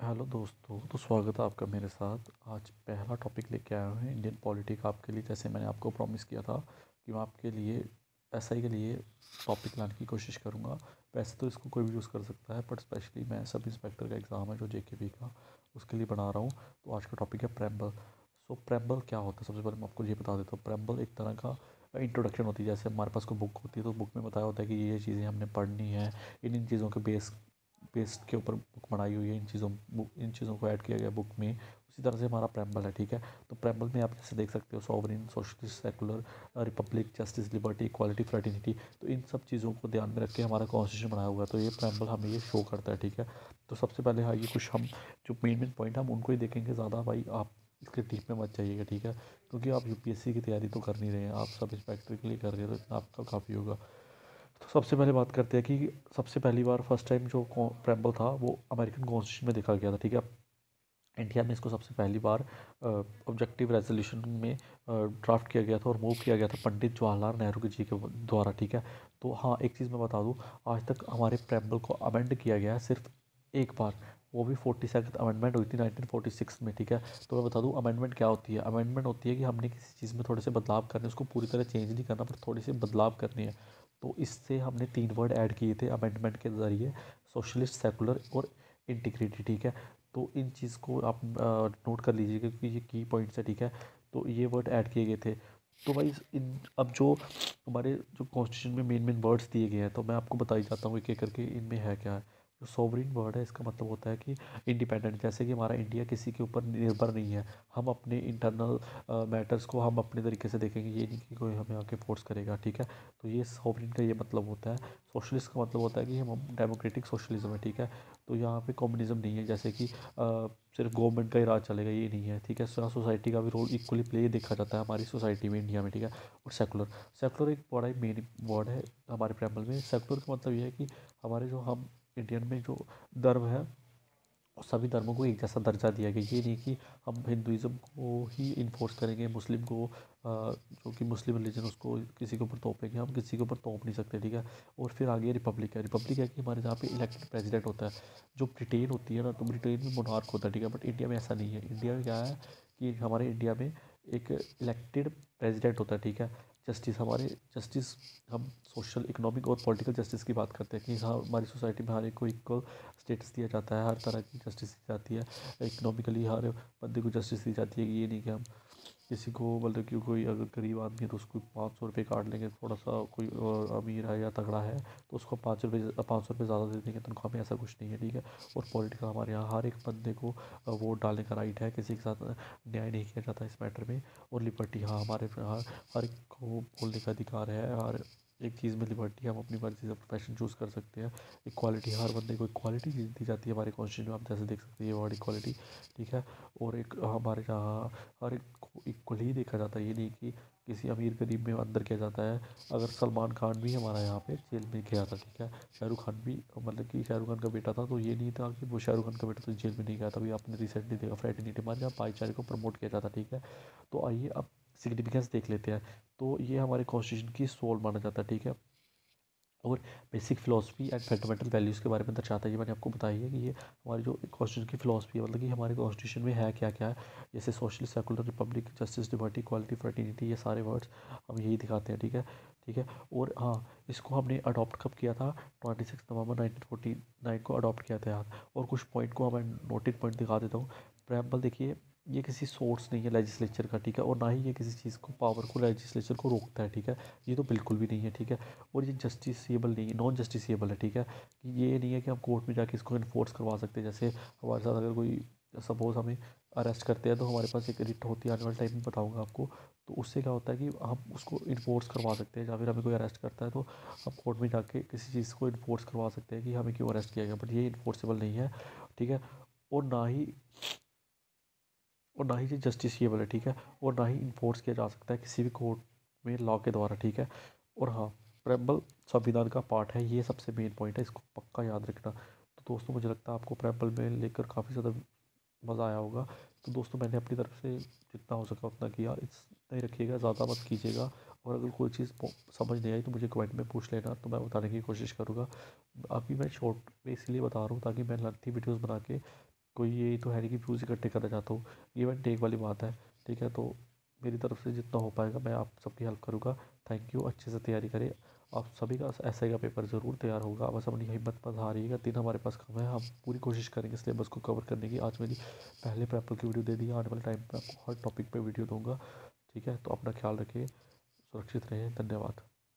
Hello दोस्तों, तो स्वागत है आपका मेरे साथ। आज पहला टॉपिक लेके आया हूँ इंडियन पॉलिटिक आपके लिए। जैसे मैंने आपको प्रॉमिस किया था कि मैं आपके लिए एसआई के लिए टॉपिक लाने की कोशिश करूँगा। वैसे तो इसको कोई भी यूज़ कर सकता है, बट स्पेशली मैं सब इंस्पेक्टर का एग्ज़ाम है जो जेकेपी का, उसके लिए बना रहा हूँ। तो आज का टॉपिक है प्रेम्बल। सो प्रेम्बल क्या होता है, सबसे पहले मैं आपको ये बता देता हूँ। प्रेम्बल एक तरह का इंट्रोडक्शन होती है। जैसे हमारे पास कोई बुक होती है तो बुक में बताया होता है कि ये चीज़ें हमने पढ़नी है, इन चीज़ों के बेस के ऊपर बुक बनाई हुई है, इन चीज़ों को ऐड किया गया बुक में। उसी तरह से हमारा प्रेम्बल है, ठीक है। तो प्रेम्बल में आप जैसे देख सकते हो sovereign, socialist, secular, Republic, justice, liberty, equality, fraternity. तो इन सब चीज़ों को ध्यान में रख के हमारा कॉन्स्टिट्यूशन बनाया हुआ है। तो ये प्रेम्बल हमें ये शो करता है, ठीक है। तो सबसे पहले हाँ, ये कुछ हम जो मेन पॉइंट हम उनको ही देखेंगे। ज़्यादा भाई आप इसके डीप में मत जाइएगा, ठीक है। क्योंकि आप यूपीएससी की तैयारी तो कर नहीं रहे हैं, आप सब इंस्पेक्टर के लिए कर रहे हो, तो इतना आपका काफ़ी होगा। तो सबसे पहले बात करते हैं कि सबसे पहली बार फर्स्ट टाइम जो प्रेम्बल था वो अमेरिकन कॉन्स्टिट्यूशन में देखा गया था, ठीक है। इंडिया में इसको सबसे पहली बार ऑब्जेक्टिव रेजोल्यूशन में ड्राफ्ट किया गया था और मूव किया गया था पंडित जवाहरलाल नेहरू जी के द्वारा, ठीक है। तो हाँ, एक चीज़ मैं बता दूँ, आज तक हमारे प्रेम्बल को अमेंड किया गया है सिर्फ एक बार। वो भी 42nd अमेंडमेंट हुई थी 1946 में, ठीक है। तो मैं बता दूँ अमेंडमेंट क्या होती है। अमेंडमेंट होती है कि हमने किसी चीज़ में थोड़े से बदलाव करने, उसको पूरी तरह चेंज नहीं करना, पर थोड़े से बदलाव करने हैं। तो इससे हमने 3 वर्ड ऐड किए थे अमेंडमेंट के ज़रिए: सोशलिस्ट, सेकुलर और इंटीग्रिटी, ठीक है। तो इन चीज़ को आप नोट कर लीजिएगा क्योंकि ये की पॉइंट्स है, ठीक है। तो ये वर्ड ऐड किए गए थे। तो भाई इन अब जो हमारे जो कॉन्स्टिट्यूशन में मेन वर्ड्स दिए गए हैं, तो मैं आपको बताई जाता हूँ एक एक करके इनमें है क्या है। जो सॉवरिन वर्ड है, इसका मतलब होता है कि इंडिपेंडेंट, जैसे कि हमारा इंडिया किसी के ऊपर निर्भर नहीं है। हम अपने इंटरनल मैटर्स को हम अपने तरीके से देखेंगे, ये नहीं कि कोई हमें आके फोर्स करेगा, ठीक है। तो ये सॉवरिन का ये मतलब होता है। सोशलिस्ट का मतलब होता है कि हम डेमोक्रेटिक सोशलिज्म है, ठीक है। तो यहाँ पे कम्युनिज्म नहीं है, जैसे कि सिर्फ गवर्नमेंट का ही राज चलेगा, ये नहीं है, ठीक है। सोसाइटी का भी रोल इक्वली प्ले देखा जाता है हमारी सोसाइटी में, इंडिया में, ठीक है। और सेकुलर, सेकुलर एक बड़ा ही मेन वर्ड है हमारे प्रेम्बल में। सेकुलर का मतलब ये है कि हमारे जो हम इंडियन में जो धर्म है, सभी धर्मों को एक जैसा दर्जा दिया गया। ये नहीं कि हम हिंदुज़म को ही इन्फोर्स करेंगे, मुस्लिम को जो कि मुस्लिम रिलीजन, उसको किसी के ऊपर थोपेंगे। हम किसी के ऊपर थोप नहीं सकते, ठीक है। और फिर आगे रिपब्लिक है। रिपब्लिक है कि हमारे यहाँ पे इलेक्टेड प्रेसिडेंट होता है। जो ब्रिटेन होती है ना, तो ब्रिटेन में मोनार्क होता है, ठीक है। बट इंडिया में ऐसा नहीं है। इंडिया में क्या है कि हमारे इंडिया में एक इलेक्टेड प्रेसिडेंट होता है, ठीक है। जस्टिस, हमारे जस्टिस, हम सोशल, इकोनॉमिक और पॉलिटिकल जस्टिस की बात करते हैं कि हाँ, हमारी सोसाइटी में हर एक को इक्वल स्टेटस दिया जाता है, हर तरह की जस्टिस दी जाती है। इकोनॉमिकली हर बंदे को जस्टिस दी जाती है कि ये नहीं कि हम किसी को, मतलब कि कोई अगर गरीब आदमी है तो उसको 500 रुपये काट लेंगे, थोड़ा सा कोई अमीर है या तगड़ा है तो उसको 500 रुपये ज़्यादा दे देंगे तनख्वाह में, ऐसा कुछ नहीं है, ठीक है। और पॉलिटिकल, हमारे यहाँ हर एक बंदे को वोट डालने का राइट है, किसी के साथ न्याय नहीं किया जाता इस मैटर में। और लिबर्टी, हाँ, हमारे यहाँ हर एक को बोलने का अधिकार है, हर एक चीज़ में लिबर्टी, हम अपनी मर्ज़ी से प्रोफेशन चूज़ कर सकते हैं। इक्वालिटी, हर बंदे को इक्वालिटी दी जाती है हमारे कॉन्स्टिट्यूशन में, आप जैसे देख सकते हैं ये वर्ड इक्वालिटी, ठीक है। और एक हमारे यहाँ हर एक को इक्वली ही देखा जाता है, ये नहीं कि किसी अमीर गरीब में अंदर किया जाता है। अगर सलमान खान भी हमारा यहाँ पे जेल में गया था, ठीक है। शाहरुख खान भी, मतलब कि शाहरुख खान का बेटा था, तो ये नहीं था कि वो शाहरुख खान का बेटा तो जेल में नहीं गया था। अभी आपने रिसेंटली देखा फ्रेटर्निटी, हमारे यहाँ भाईचारे को प्रमोट किया जाता, ठीक है। तो आइए अब सिग्निफिकेंस देख लेते हैं। तो ये हमारे कॉन्स्टिट्यूशन की सोल माना जाता है, ठीक है। और basic philosophy and fundamental values के बारे में दर्शाता है। ये मैंने आपको बताई है कि ये हमारी जो कॉन्स्टिट्यूशन की फ़िलासफ़ी है, मतलब कि हमारे कॉन्स्टिट्यूशन में है क्या क्या है। जैसे socialist, secular, Republic, justice, liberty, equality, fraternity, ये सारे वर्ड्स हम यही दिखाते हैं, ठीक है। ठीक है। और हाँ, इसको हमने अडॉप्ट कब किया था? 26 नवंबर 1949 को अडॉप्ट किया था यार। और कुछ पॉइंट को हमें नोटेड पॉइंट दिखा देता हूँ। प्रेम्बल देखिए, ये किसी सोर्स नहीं है लेजिस्लेचर का, ठीक है। और ना ही ये किसी चीज़ को, पावर को, लेजिस्लेचर को रोकता है, ठीक है। ये तो बिल्कुल भी नहीं है, ठीक है। और ये जस्टिसेबल नहीं है, नॉन जस्टिसेबल है, ठीक है। कि ये नहीं है कि हम कोर्ट में जाके इसको इन्फोर्स करवा सकते हैं। जैसे हमारे साथ अगर कोई, सपोज़ हमें अरेस्ट करते हैं, तो हमारे पास एक रिट होती है, आने वाले टाइम में बताऊंगा आपको। तो उससे क्या होता है कि हम उसको इन्फोर्स करवा सकते हैं, या फिर हमें कोई अरेस्ट करता है तो हम कोर्ट में जाके किसी चीज़ को इन्फोर्स करवा सकते हैं कि हमें क्यों अरेस्ट किया गया। बट ये इन्फोर्सेबल नहीं है, ठीक है। और ना ही और ना ही ये जस्टिसेबल है, ठीक है। और ना ही इन्फोर्स किया जा सकता है किसी भी कोर्ट में लॉ के द्वारा, ठीक है। और हाँ, प्रेम्बल संविधान का पार्ट है, ये सबसे मेन पॉइंट है, इसको पक्का याद रखना। तो दोस्तों, मुझे लगता है आपको प्रेम्बल में लेकर काफ़ी ज़्यादा मज़ा आया होगा। तो दोस्तों, मैंने अपनी तरफ से जितना हो सका उतना किया, इतना ही रखिएगा, ज़्यादा मत कीजिएगा। और अगर कोई चीज़ समझ नहीं आई तो मुझे कमेंट में पूछ लेना, तो मैं बताने की कोशिश करूँगा। अभी मैं शॉर्ट में इसलिए बता रहा हूँ ताकि मैं लेंथी वीडियोज़ बना के कोई यही तो है नहीं कि व्यूज़ इकट्ठे करना चाहता हूँ, गिव एंड टेक वाली बात है। ठीक है, तो मेरी तरफ से जितना हो पाएगा मैं आप सबकी हेल्प करूँगा। थैंक यू, अच्छे से तैयारी करें। आप सभी का एसआई का पेपर ज़रूर तैयार होगा, बस अपनी हिम्मत मत हारिएगा। दिन हमारे पास कम है, हम पूरी कोशिश करेंगे सिलेबस को कवर करने की। आज मेरी पहले पेपर की वीडियो दे दी, आने वाले टाइम पे आपको हर टॉपिक पे वीडियो दूंगा। ठीक है, तो अपना ख्याल रखिए, सुरक्षित रहें, धन्यवाद।